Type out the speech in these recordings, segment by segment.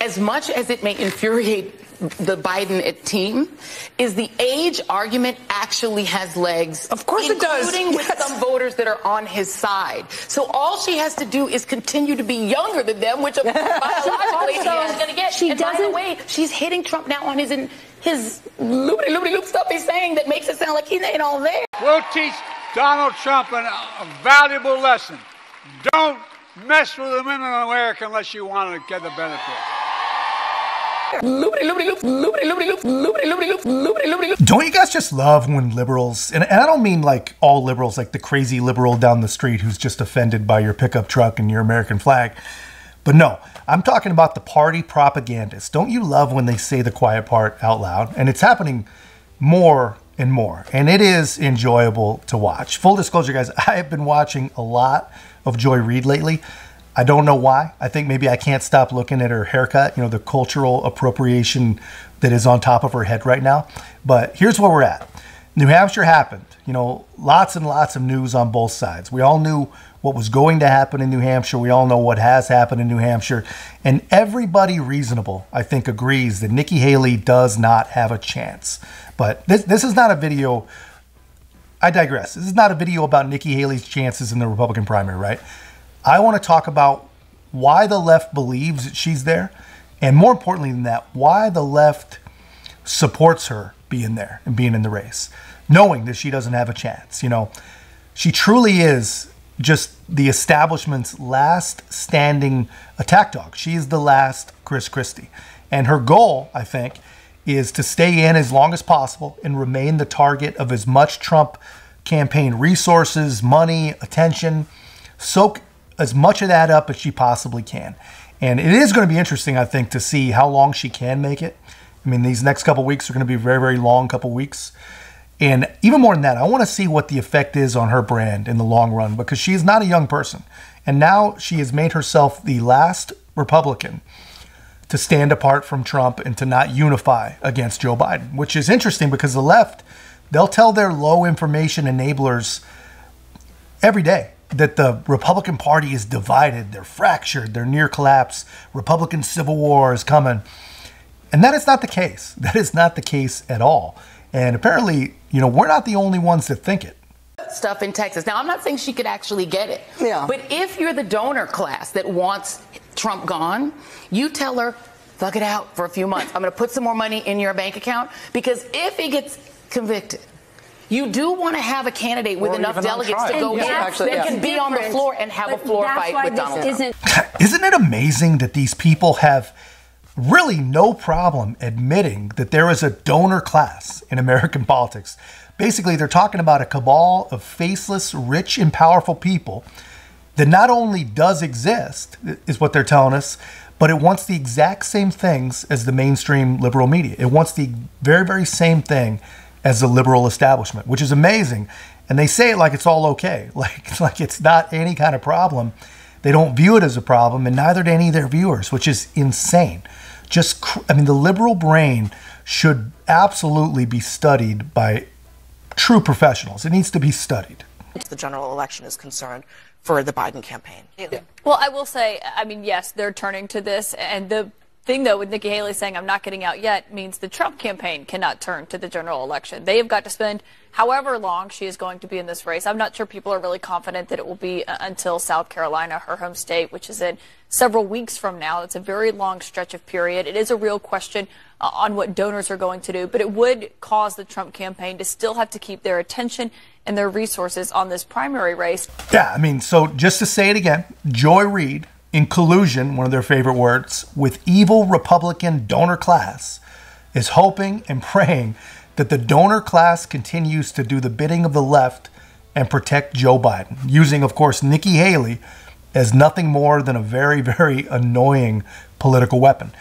as much as it may infuriate the Biden team, is the age argument actually has legs. Of course it does. Including with some voters that are on his side. So all she has to do is continue to be younger than them, which biologically she's going to get. And by the way, she's hitting Trump now on his loopy-loop stuff he's saying that makes it sound like he ain't all there. We'll teach Donald Trump a valuable lesson. Don't mess with the women in America unless you want to get the benefit. Don't you guys just love when liberals, and I don't mean like all liberals, like the crazy liberal down the street who's just offended by your pickup truck and your American flag, but no, I'm talking about the party propagandists. Don't you love when they say the quiet part out loud? And it's happening more and more, and it is enjoyable to watch. Full disclosure, guys, I have been watching a lot of Joy Reid lately. I don't know why. I think maybe I can't stop looking at her haircut, you know, the cultural appropriation that is on top of her head right now. But here's where we're at. New Hampshire happened. You know, lots and lots of news on both sides. We all knew what was going to happen in New Hampshire. We all know what has happened in New Hampshire. And everybody reasonable, I think, agrees that Nikki Haley does not have a chance. But this is not a video. I digress. This is not a video about Nikki Haley's chances in the Republican primary, right? I want to talk about why the left believes that she's there, and more importantly than that, why the left supports her being there and being in the race, knowing that she doesn't have a chance. You know, she truly is just the establishment's last standing attack dog. She is the last Chris Christie. And her goal, I think, is to stay in as long as possible and remain the target of as much Trump campaign resources, money, attention, soak as much of that up as she possibly can. And it is going to be interesting, I think, to see how long she can make it. I mean, these next couple weeks are going to be a very, very long couple weeks. And even more than that, I want to see what the effect is on her brand in the long run, because she is not a young person. And now she has made herself the last Republican to stand apart from Trump and to not unify against Joe Biden, which is interesting because the left, they'll tell their low information enablers every day that the Republican Party is divided, they're fractured, they're near collapse, Republican civil war is coming. And that is not the case. That is not the case at all. And apparently, you know, we're not the only ones that think it. Stuff in Texas. Now, I'm not saying she could actually get it. Yeah. But if you're the donor class that wants Trump gone, you tell her, thug it out for a few months. I'm going to put some more money in your bank account, because if he gets convicted, you do want to have a candidate with enough delegates to go that can be on the floor and have a floor fight with Donald Trump. Isn't it amazing that these people have really no problem admitting that there is a donor class in American politics? Basically, they're talking about a cabal of faceless, rich, and powerful people that not only does exist, is what they're telling us, but it wants the exact same things as the mainstream liberal media. It wants the very, very same thing as the liberal establishment, which is amazing. And they say it like it's all okay, like it's not any kind of problem. They don't view it as a problem, and neither do any of their viewers, which is insane. I mean, the liberal brain should absolutely be studied by true professionals. It needs to be studied. The general election is concerned for the Biden campaign. Yeah. Well, I will say, I mean, yes, they're turning to this, and the thing, though, with Nikki Haley saying I'm not getting out yet means the Trump campaign cannot turn to the general election. They have got to spend however long she is going to be in this race. I'm not sure people are really confident that it will be until South Carolina, her home state, which is in several weeks from now. It's a very long stretch of period. It is a real question on what donors are going to do, but it would cause the Trump campaign to still have to keep their attention and their resources on this primary race. Yeah, I mean, so just to say it again, Joy Reid, in collusion, one of their favorite words, with evil Republican donor class, is hoping and praying that the donor class continues to do the bidding of the left and protect Joe Biden, using, of course, Nikki Haley as nothing more than a very, very annoying political weapon.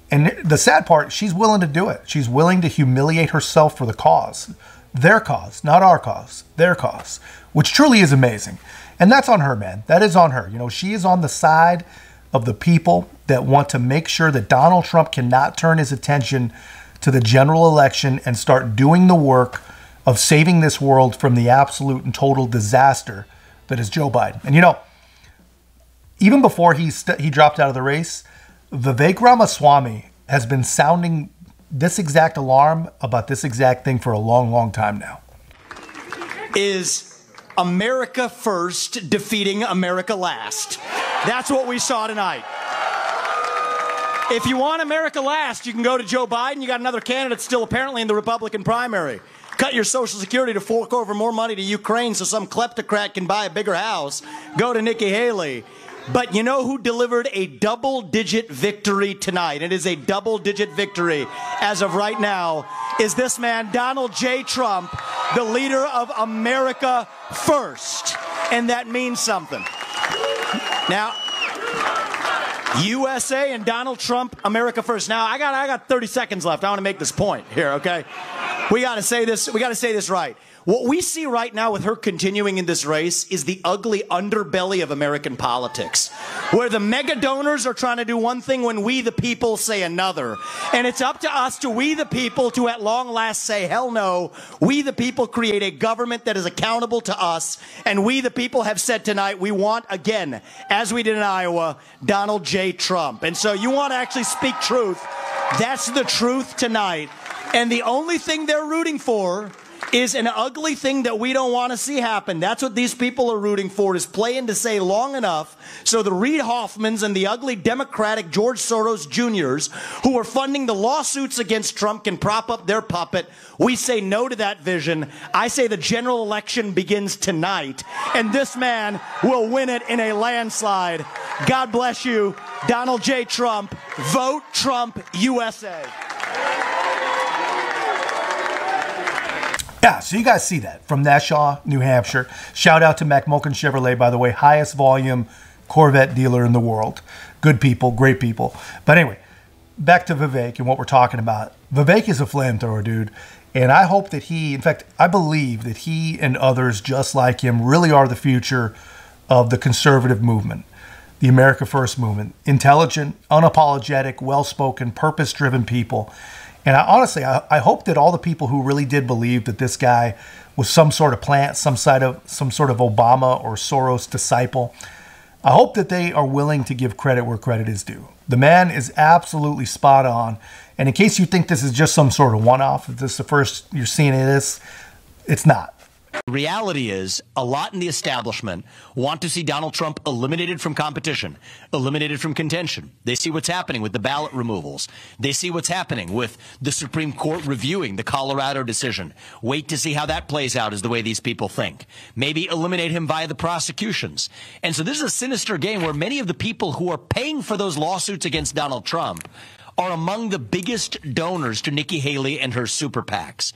And the sad part, she's willing to do it. She's willing to humiliate herself for the cause. Their cause, not our cause, their cause, which truly is amazing. And that's on her, man. That is on her. You know, she is on the side of the people that want to make sure that Donald Trump cannot turn his attention to the general election and start doing the work of saving this world from the absolute and total disaster that is Joe Biden. And, you know, even before he dropped out of the race, Vivek Ramaswamy has been sounding this exact alarm about this exact thing for a long, long time now. Is America first defeating America last? That's what we saw tonight. If you want America last, you can go to Joe Biden. You got another candidate still apparently in the Republican primary. Cut your Social Security to fork over more money to Ukraine so some kleptocrat can buy a bigger house. Go to Nikki Haley. But you know who delivered a double-digit victory tonight? It is a double-digit victory as of right now. Is this man, Donald J. Trump, the leader of America First? And that means something. Now, USA and Donald Trump, America First. Now, I got 30 seconds left. I want to make this point here, okay? We got to say this. We got to say this right. What we see right now with her continuing in this race is the ugly underbelly of American politics, where the mega donors are trying to do one thing when we the people say another. And it's up to us, to we the people, to at long last say, hell no, we the people create a government that is accountable to us. And we the people have said tonight, we want, again, as we did in Iowa, Donald J. Trump. And so you want to actually speak truth. That's the truth tonight. And the only thing they're rooting for is an ugly thing that we don't want to see happen. That's what these people are rooting for, is playing to say long enough so the Reid Hoffmans and the ugly Democratic George Soros Jr.'s who are funding the lawsuits against Trump can prop up their puppet. We say no to that vision. I say the general election begins tonight, and this man will win it in a landslide. God bless you, Donald J. Trump. Vote Trump, USA. Yeah, so you guys see that from Nashua, New Hampshire. Shout out to MacMulkin Chevrolet, by the way, highest volume Corvette dealer in the world. Good people, great people. But anyway, back to Vivek and what we're talking about. Vivek is a flamethrower, dude. And I hope that he, in fact, I believe that he and others just like him really are the future of the conservative movement, the America First movement. Intelligent, unapologetic, well-spoken, purpose-driven people. And honestly, I hope that all the people who really did believe that this guy was some sort of plant, some sort of Obama or Soros disciple, I hope that they are willing to give credit where credit is due. The man is absolutely spot on. And in case you think this is just some sort of one-off, if this is the first you're seeing this, it's not. The reality is, a lot in the establishment want to see Donald Trump eliminated from competition, eliminated from contention. They see what's happening with the ballot removals. They see what's happening with the Supreme Court reviewing the Colorado decision. Wait to see how that plays out, is the way these people think. Maybe eliminate him via the prosecutions. And so this is a sinister game where many of the people who are paying for those lawsuits against Donald Trump are among the biggest donors to Nikki Haley and her super PACs.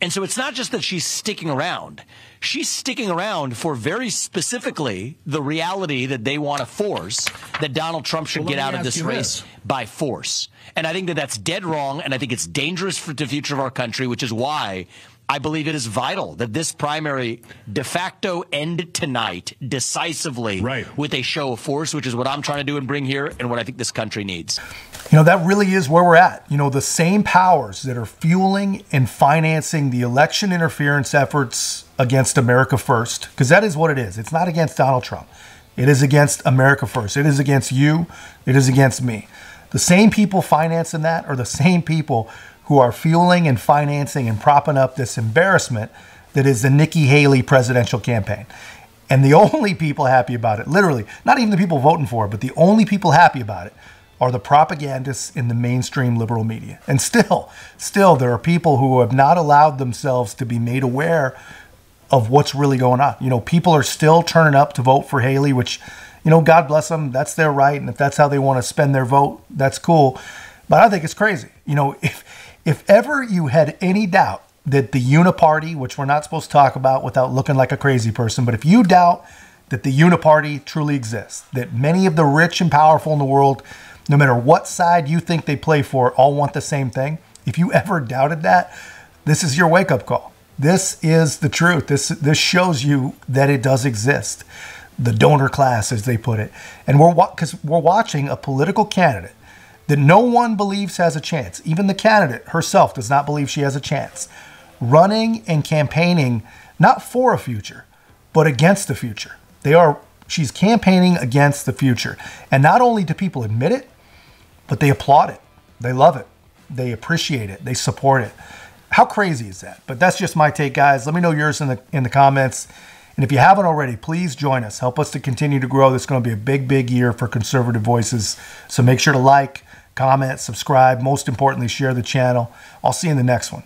And so it's not just that she's sticking around. She's sticking around for very specifically the reality that they want to force, that Donald Trump should get out of this race by force. And I think that that's dead wrong, and I think it's dangerous for the future of our country, which is why I believe it is vital that this primary de facto end tonight decisively with a show of force, which is what I'm trying to do and bring here and what I think this country needs. You know, that really is where we're at. You know, the same powers that are fueling and financing the election interference efforts against America First, because that is what it is. It's not against Donald Trump. It is against America First. It is against you. It is against me. The same people financing that are the same people who are fueling and financing and propping up this embarrassment that is the Nikki Haley presidential campaign. And the only people happy about it, literally, not even the people voting for it, but the only people happy about it are the propagandists in the mainstream liberal media. And still, there are people who have not allowed themselves to be made aware of what's really going on. You know, people are still turning up to vote for Haley, which, you know, God bless them. That's their right. And if that's how they want to spend their vote, that's cool. But I think it's crazy. You know, if ever you had any doubt that the uniparty, which we're not supposed to talk about without looking like a crazy person, but if you doubt that the uniparty truly exists, that many of the rich and powerful in the world, no matter what side you think they play for, all want the same thing, if you ever doubted that, this is your wake-up call. This is the truth. This shows you that it does exist. The donor class, as they put it. And because we're watching a political candidate that no one believes has a chance. Even the candidate herself does not believe she has a chance. Running and campaigning not for a future, but against the future. She's campaigning against the future. And not only do people admit it, but they applaud it. They love it. They appreciate it. They support it. How crazy is that? But that's just my take, guys. Let me know yours in the comments. And if you haven't already, please join us. Help us to continue to grow. This is going to be a big, big year for conservative voices. So make sure to like, comment, subscribe. Most importantly, share the channel. I'll see you in the next one.